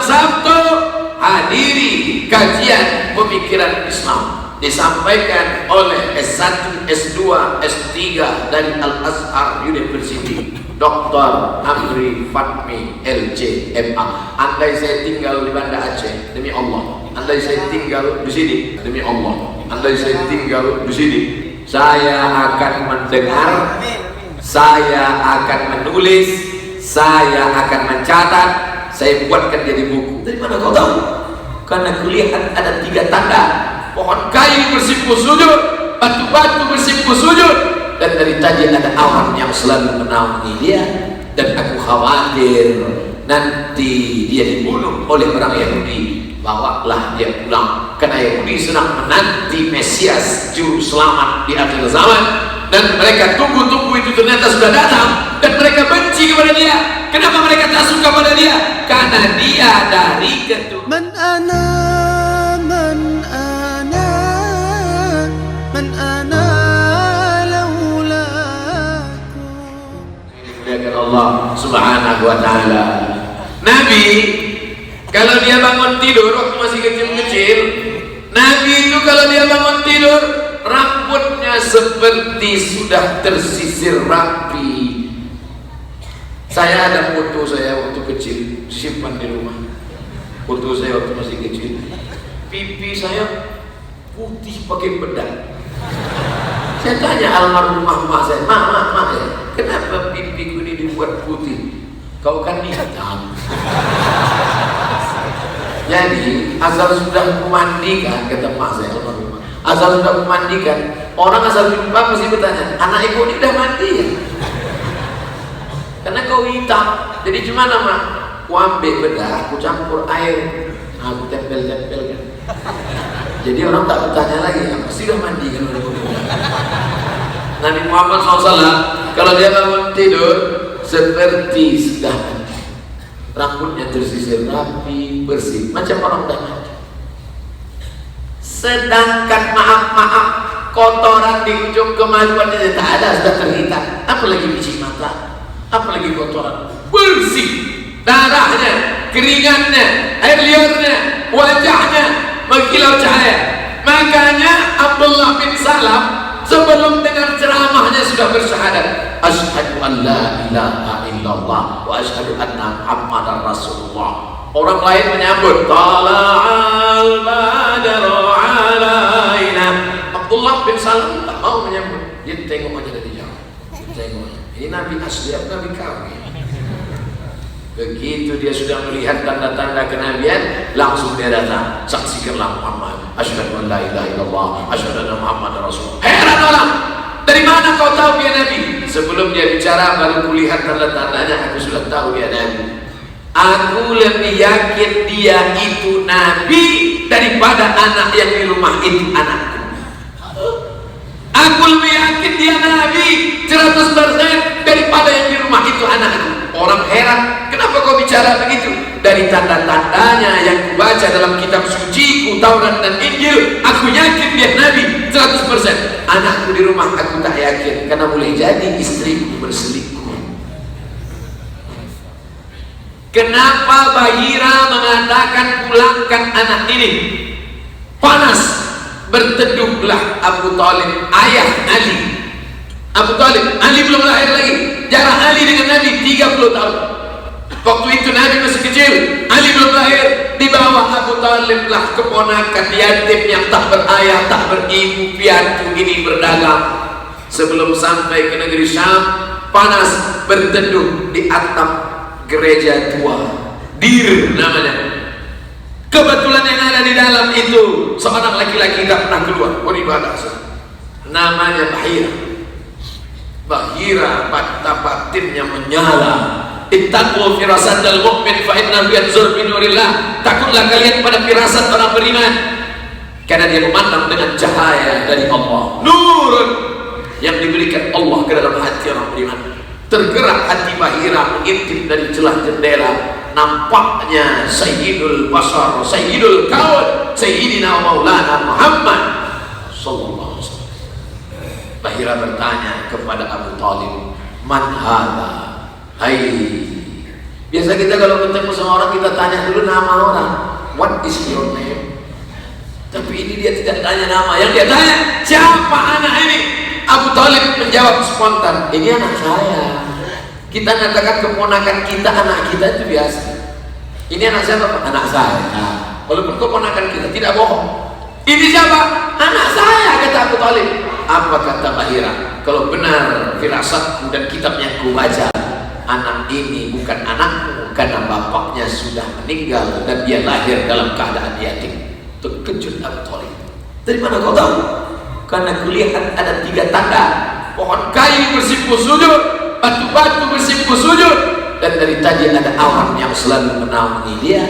Sabtu hadiri kajian pemikiran Islam disampaikan oleh S1, S2, S3 dari Al-Azhar University, Dr. Amri Fatmi LC MA. Andai saya tinggal di Banda Aceh, demi Allah. Andai saya tinggal di sini, demi Allah. Andai saya tinggal di sini, saya akan mendengar, saya akan menulis, saya akan mencatat, saya buatkan jadi buku. Dari mana kau tahu? Karena kulihat ada 3 tanda: pohon kayu bersimpu sujud, batu-batu bersimpu sujud, dan dari tadi ada awan yang selalu menaungi dia. Dan aku khawatir nanti dia dibunuh oleh orang Yahudi. Bawalah dia pulang, karena Yahudi sedang menanti Mesias juru selamat di akhir zaman, dan mereka tunggu-tunggu itu ternyata sudah datang, dan mereka benci kepada dia. Kenapa mereka tak suka pada dia? Karena dia dari keturunan Man ana Allah Subhanahu wa ta'ala. Nabi kalau dia bangun tidur waktu masih kecil-kecil, Nabi itu kalau dia bangun tidur rambutnya seperti sudah tersisir rapi. Saya ada foto saya waktu kecil, simpan di rumah. Foto saya waktu masih kecil, pipi saya putih pakai bedak. Saya tanya almarhumah mak saya, mak ya, kenapa pipiku ini dibuat putih? Kau kan hitam. Jadi asal sudah memandikan, kata mak saya almarhumah, asal sudah memandikan, orang asal jumpa mesti bertanya, anak ibu ini udah mandi ya? Karena kau hitam. Jadi gimana mak? Aku ambil bedak, aku campur air, aku tempel-tempelkan. Jadi orang tak bertanya lagi, apa sih udah mandi kan? Nabi Muhammad SAW kalau dia bangun tidur seperti sudah mandi, rambutnya tersisir rapi, bersih, macam orang udah mandi. Sedangkan maaf, kotoran di ujung kemaluannya tak ada, sudah terhitam. Apalagi biji mata, apalagi kotoran, bersih, darahnya, keringatnya, air liurnya, wajahnya mengkilau cahaya. Makanya Abdullah bin Salam sebelum dengar ceramahnya sudah bersyahadat, asyhadu an la ilaha illallah wa asyhadu anna Muhammadar Rasulullah. Orang lain menyambut tala'al badru alaina. Abdullah bin Salam tak mau menyambut, dia tengok aja dari jauh. Tengok, ini Nabi asli atau Nabi kami? Begitu dia sudah melihat tanda-tanda kenabian, langsung dia datang, saksikanlah Muhammad, asyhadu an la ilaha illallah, asyhadu anna Muhammadar Rasulullah. Heran orang, dari mana kau tahu dia Nabi? Sebelum dia bicara baru kulihat tanda-tandanya, aku sudah tahu dia Nabi. Aku lebih yakin dia itu Nabi daripada anak yang di rumah itu anakku. Aku lebih yakin dia Nabi 100% daripada yang di rumah itu anakku. Orang heran, kenapa kau bicara begitu? Dari tanda-tandanya yang kubaca dalam kitab suciku, Taurat dan Injil, aku yakin dia Nabi 100%. Anakku di rumah aku tak yakin, karena boleh jadi istriku berselingkuh. Kenapa Bahira mengatakan pulangkan anak ini? Panas, berteduhlah Abu Talib, ayah Ali. Abu Talib, Ali belum lahir lagi. Jarak Ali dengan Nabi 30 tahun. Waktu itu Nabi masih kecil, Ali belum lahir. Di bawah Abu Talib lah keponakan yatim yang tak berayah, tak beribu, piatu ini berdagang. Sebelum sampai ke negeri Syam, panas, berteduh di atap gereja tua, Dir namanya. Kebetulan yang ada di dalam itu seorang laki-laki tak pernah keluar beribadah, namanya Bahira. Bahira mata batinnya menyala. Ittaqu firasatal mu'min fa innahu yanzur bi nurillah. Takutlah kalian pada firasat orang beriman, karena dia memandang dengan cahaya dari Allah. Nurun yang diberikan Allah ke dalam hati orang beriman. Tergerak hati Bahira mengintip dari celah jendela. Nampaknya Sayyidul Basar, Sayyidul Kaun, Sayyidina Maulana Muhammad sallallahu alaihi wasallam. Bahira bertanya kepada Abu Talib, man hadha? Hai Biasa kita kalau ketemu sama orang kita tanya dulu nama orang, what is your name? Tapi ini dia tidak tanya nama, yang dia tanya siapa anak ini? Abu Thalib menjawab spontan, ini anak saya. Kita katakan keponakan kita, anak kita itu biasa. Ini anak siapa? Anak saya. Nah, walaupun keponakan kita tidak bohong. Ini siapa? Anak saya, kata Abu Thalib. Apa kata Bahira? Kalau benar firasatku dan kitab yang ku baca, anak ini bukan anakmu karena bapaknya sudah meninggal dan dia lahir dalam keadaan yatim. Terkejut Abu Thalib. Dari mana kau tahu? Karena kulihat ada 3 tanda: pohon kayu bersimpu sujud, batu-batu bersimpu sujud, dan dari tadi ada awan yang selalu menaungi dia.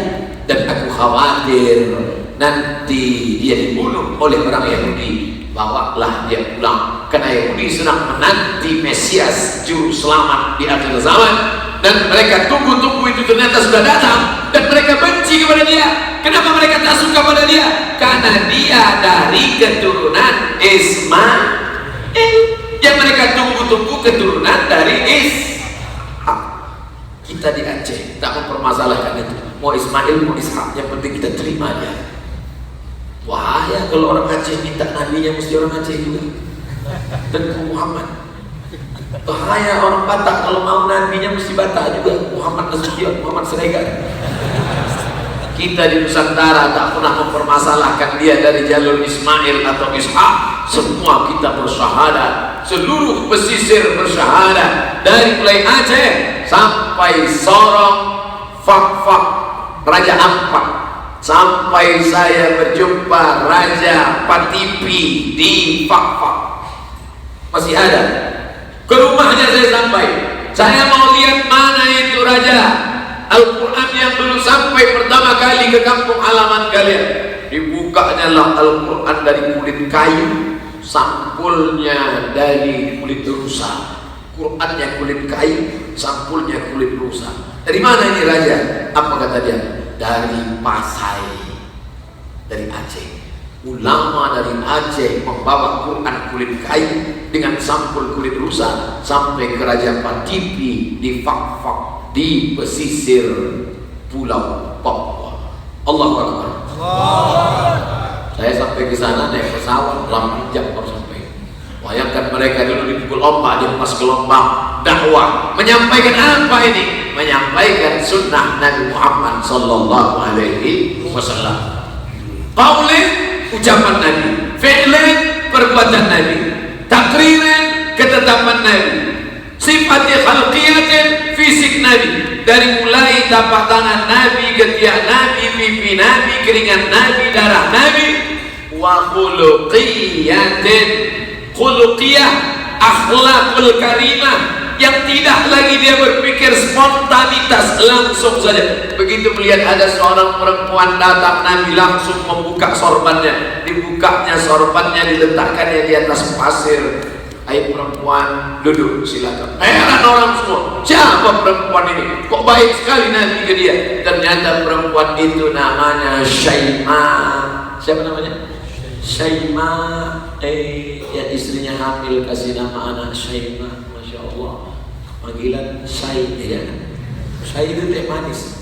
Dan aku khawatir nanti dia dibunuh oleh orang Yahudi. Bawalah dia pulang, karena Yahudi sedang menanti Mesias juru selamat di akhir zaman, dan mereka tunggu-tunggu itu ternyata sudah datang, dan mereka benci kepada dia. Kenapa mereka tak suka pada dia? Karena dia dari keturunan Ismail. Yang mereka tunggu-tunggu keturunan dari Ishak. Kita di Aceh tak mempermasalahkan itu, mau Ismail mau Ishak, yang penting kita terima dia. Wahaya kalau orang Aceh minta nabinya mesti orang Aceh juga, dan Muhammad. Bahaya orang Batak kalau mau nabinya mesti Batak juga, Muhammad Nasution, Muhammad Siregar. Kita di Nusantara tak pernah mempermasalahkan dia dari jalur Ismail atau Ishak. Semua kita bersyahadat, seluruh pesisir bersyahadat, dari mulai Aceh sampai Sorong, Fak-Fak, Raja Ampat, sampai saya berjumpa Raja Patipi di Fak-Fak. Masih ada. Ke rumahnya saya sampai, saya mau lihat mana itu Raja. Al-Quran yang dulu sampai pertama kali ke kampung halaman kalian, dibukanya lah Al-Quran dari kulit kayu, sampulnya dari kulit rusa. Qurannya kulit kayu, sampulnya kulit rusa. Dari mana ini Raja? Apa kata dia? Dari Pasai, dari Aceh. Ulama dari Aceh membawa Quran kulit kayu dengan sampul kulit rusa sampai ke Raja Patipi di Fak-Fak, di pesisir Pulau Papua. Allahu Akbar. Saya sampai ke sana naik pesawat 8 jam baru sampai. Bayangkan mereka dulu dipukul ombak, di pas gelombang dakwah. Menyampaikan apa ini? Menyampaikan sunnah Nabi Muhammad sallallahu alaihi wasallam. Qaulin, ucapan Nabi, fi'lin, perbuatan Nabi, takririn, ketetapan Nabi, sifatnya khalqiyatin, fisik Nabi, dari mulai tapak tangan Nabi, ketiak Nabi, pipi Nabi, keringat Nabi, darah Nabi, wa khuluqiyatin, khuluqiyah, akhlakul karimah, yang tidak lagi dia berpikir spontanitas, langsung saja. Begitu melihat ada seorang perempuan datang, Nabi langsung membuka sorbannya, dibukanya sorbannya, diletakkannya di atas pasir. Hai perempuan, duduk silakan. Heran orang semua, siapa perempuan ini? Kok baik sekali Nabi ke dia? Ternyata perempuan itu namanya Syaimah. Siapa namanya? Syaimah. Ya istrinya hamil kasih nama anak Syaimah. Masya Allah. Panggilan Syai, ya. Syai itu teh manis.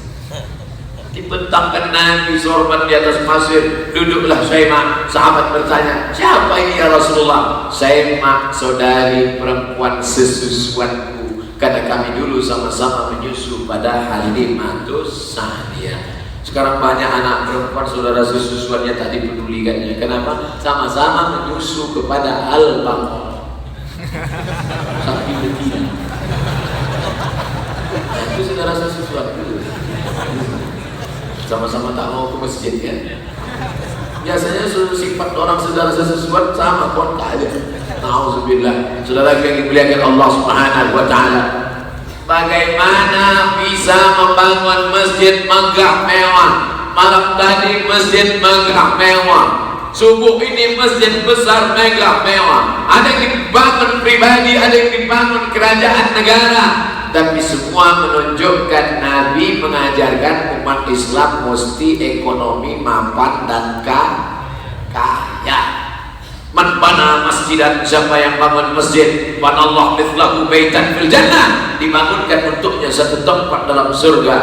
Dibentangkan Nabi sorban di atas pasir, duduklah Syaimah. Sahabat bertanya, siapa ini ya Rasulullah? Syaimah, saudari perempuan sesusuanku, karena kami dulu sama-sama menyusu pada Halimatus Sa'diyah. Sekarang banyak anak perempuan saudara sesusuannya tak dipedulikannya. Kenapa? Sama-sama menyusu kepada Al-Baqarah. Sapi betina. Itu saudara sesusuanku. Sama-sama tak mau ke masjid kan? Biasanya sifat orang saudara sesuatu sama pun tak ada. Nauzubillah. Saudara yang dimuliakan Allah Subhanahu wa taala. Bagaimana bisa membangun masjid megah mewah? Malam tadi masjid megah mewah. Subuh ini masjid besar megah mewah. Ada yang dibangun pribadi, ada yang dibangun kerajaan negara. Tapi semua menunjukkan Nabi mengajarkan umat Islam mesti ekonomi mapan dan kaya. Man bana masjidan, siapa yang bangun masjid, banallahu mithlahu baitan fil jannah, dibangunkan untuknya satu tempat dalam surga.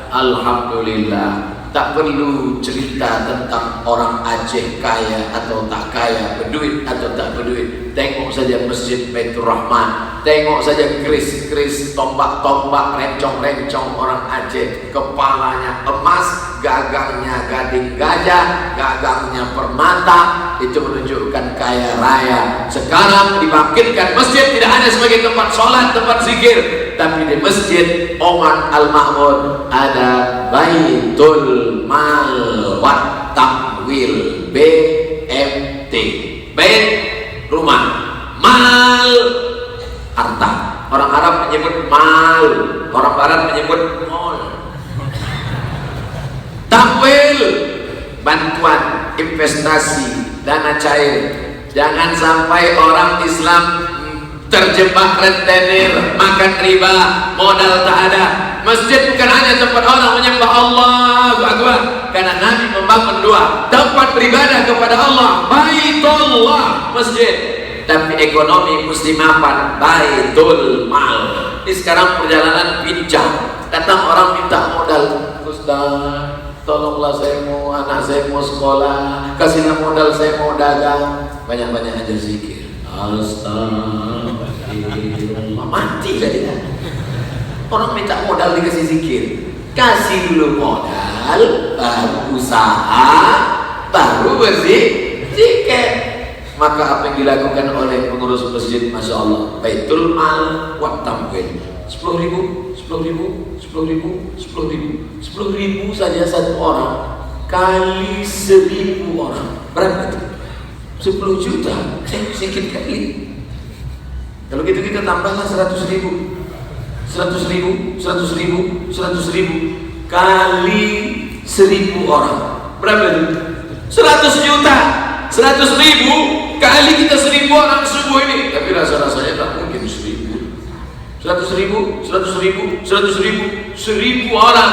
Alhamdulillah. Tak perlu cerita tentang orang Aceh kaya atau tak kaya, berduit atau tak berduit. Tengok saja Masjid Baitur Rahman, tengok saja keris-keris, tombak-tombak, rencong-rencong orang Aceh. Kepalanya emas, gagangnya gading gajah, gagangnya permata. Itu menunjukkan kaya raya. Sekarang dibangkitkan masjid tidak hanya sebagai tempat sholat, tempat zikir, tapi di Masjid Oman Al-Mahmud ada Baitul Mal wat Tamwil, BMT. Bait rumah, mal harta. Orang Arab menyebut mal, orang Barat menyebut mall. Tamwil bantuan, investasi, dana cair. Jangan sampai orang Islam terjebak rentenir, makan riba, modal tak ada. Masjid bukan hanya tempat orang menyembah Allahu Akbar, karena Nabi membangun dua tempat beribadah kepada Allah, Baitullah, masjid. Tapi ekonomi mesti mapan, Baitul Mal. Ini sekarang perjalanan pincang, datang orang minta modal. Ustaz, tolonglah saya mau, anak saya mau sekolah, kasihlah modal saya mau dagang. Banyak-banyak aja zikir. Astagfirullah, mati lah dia. Orang minta modal dikasih zikir. Kasih dulu modal, baru usaha, baru berzikir. Maka apa yang dilakukan oleh pengurus masjid, Masya Allah, Baitul Mal wat Tamwil, 10.000, 10.000, 10.000, 10.000, 10.000 saja satu orang kali 1.000 orang, berapa itu? 10 juta, sedikit kali. Kalau gitu kita tambahlah 100.000, 100.000, 100.000, 100.000 kali 1.000 orang, berapa itu? 100 juta. 100.000 kali kita 1.000 orang subuh ini. Tapi rasa-rasanya tak mungkin 1.000. 100.000, 100.000, 100.000, 1.000 orang,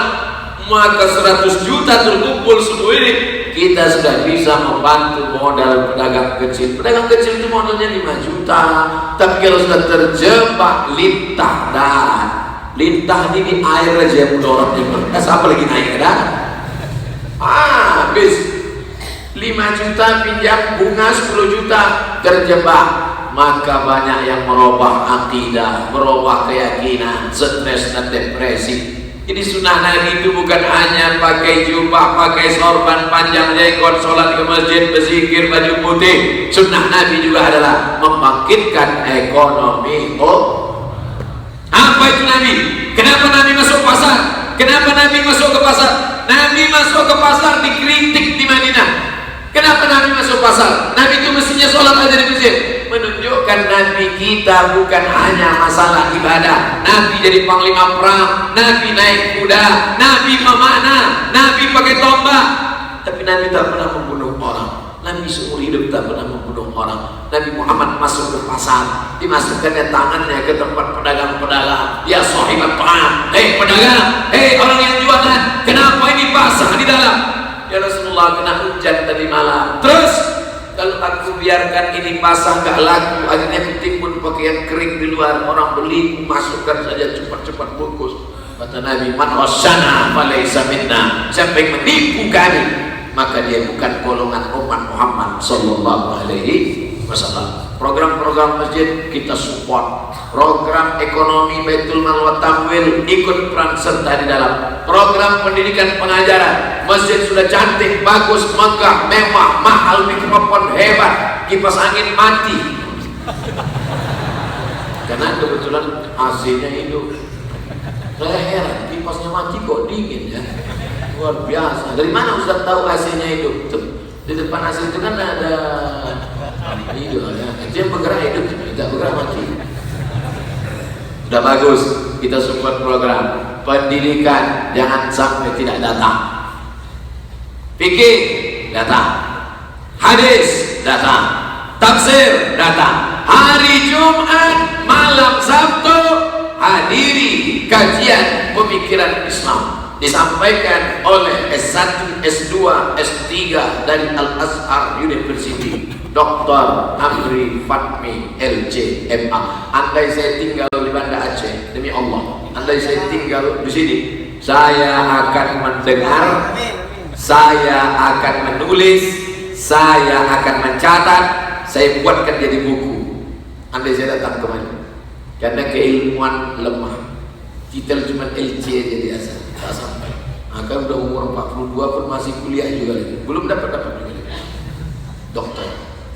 maka 100 juta terkumpul subuh ini. Kita sudah bisa membantu modal pedagang kecil. Pedagang kecil itu modalnya 5 juta. Tapi kalau sudah terjebak lintah darat, lintah ini air aja yang mendorongnya berkas, apa lagi naik ke darat? Habis 5 juta pinjam bunga 10 juta, terjebak. Maka banyak yang merubah akidah, merubah keyakinan, stres dan depresi. Jadi sunnah Nabi itu bukan hanya pakai jubah, pakai sorban panjang, jenggot, sholat ke masjid, berzikir, baju putih. Sunnah Nabi juga adalah membangkitkan ekonomi. Apa itu Nabi? Kenapa Nabi masuk pasar? Kenapa Nabi masuk ke pasar? Nabi masuk ke pasar dikritik di Madinah. Kenapa Nabi masuk pasar? Nabi itu mestinya sholat aja di masjid. Menunjukkan Nabi kita bukan hanya masalah ibadah. Nabi jadi panglima perang, Nabi naik kuda, Nabi memanah, Nabi pakai tombak. Tapi Nabi tak pernah membunuh orang. Nabi seumur hidup tak pernah membunuh orang. Nabi Muhammad masuk ke pasar, dimasukkannya tangannya ke tempat pedagang-pedagang. Ya sahibat ta'am, hei pedagang, hei orang yang jualan, kenapa ini basah di dalam? Ya Rasulullah, kena hujan tadi malam. Terus kalau aku biarkan ini basah gak laku, akhirnya ketimbun pakaian kering di luar, orang beli, masukkan saja cepat-cepat bungkus. Kata Nabi, man wasyana falaysa minna, siapa yang menipu kami, maka dia bukan golongan umat Muhammad sallallahu alaihi wasallam. Program-program masjid kita support. Program ekonomi Baitul Mal wa Tamwil ikut peran serta di dalam. Program pendidikan pengajaran, masjid sudah cantik, bagus, megah, mewah, mahal, mikrofon hebat, kipas angin mati. Karena kebetulan AC-nya hidup. Saya heran, kipasnya mati kok dingin ya. Luar biasa. Dari mana Ustaz tahu AC-nya hidup? Di depan AC itu kan ada hidup ya. Itu yang bergerak hidup, tidak bergerak mati. Sudah bagus, kita support program pendidikan, jangan sampai tidak datang. Fikih datang, hadis datang, tafsir datang. Hari Jumat, malam Sabtu hadiri kajian pemikiran Islam. disampaikan oleh S1, S2, S3 dari Al-Azhar University, Dr. Amri Fatmi LC.MA. Andai saya tinggal di Banda Aceh, demi Allah, andai saya tinggal di sini, saya akan mendengar, saya akan menulis, saya akan mencatat, saya buatkan jadi buku. Andai saya datang kemari, karena keilmuan lemah. Kita cuma LC aja biasa, tak sampai. Maka udah umur 42 pun masih kuliah juga lagi, belum dapat juga dokter.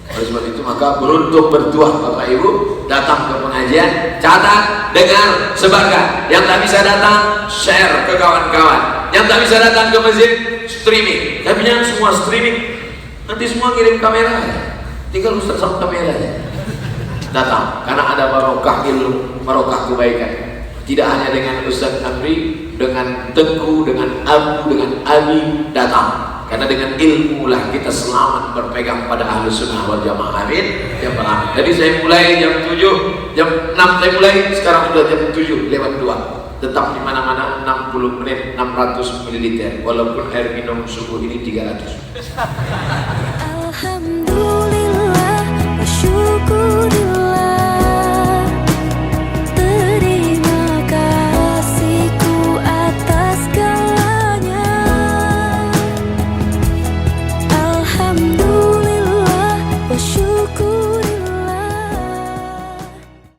Oleh sebab itu maka beruntung bertuah Bapak Ibu datang ke pengajian, catat, dengar, sebarkan. Yang tak bisa datang, share ke kawan-kawan. Yang tak bisa datang ke masjid, streaming. Tapi jangan semua streaming, nanti semua kirim kamera, tinggal Ustaz sama kamera aja. Datang, karena ada barokah ilmu, barokah kebaikan. Tidak hanya dengan Ustaz Amri, dengan Tengku, dengan Abu, dengan Abi datang. Karena dengan ilmu lah kita selamat berpegang pada Ahlus Sunnah wal Jamaah. Amin. Yang pertama. Jadi saya mulai jam 7, jam 6 saya mulai, sekarang sudah jam 7 lewat 2. Tetap di mana-mana 60 menit 600 ml. Walaupun air minum subuh ini 300.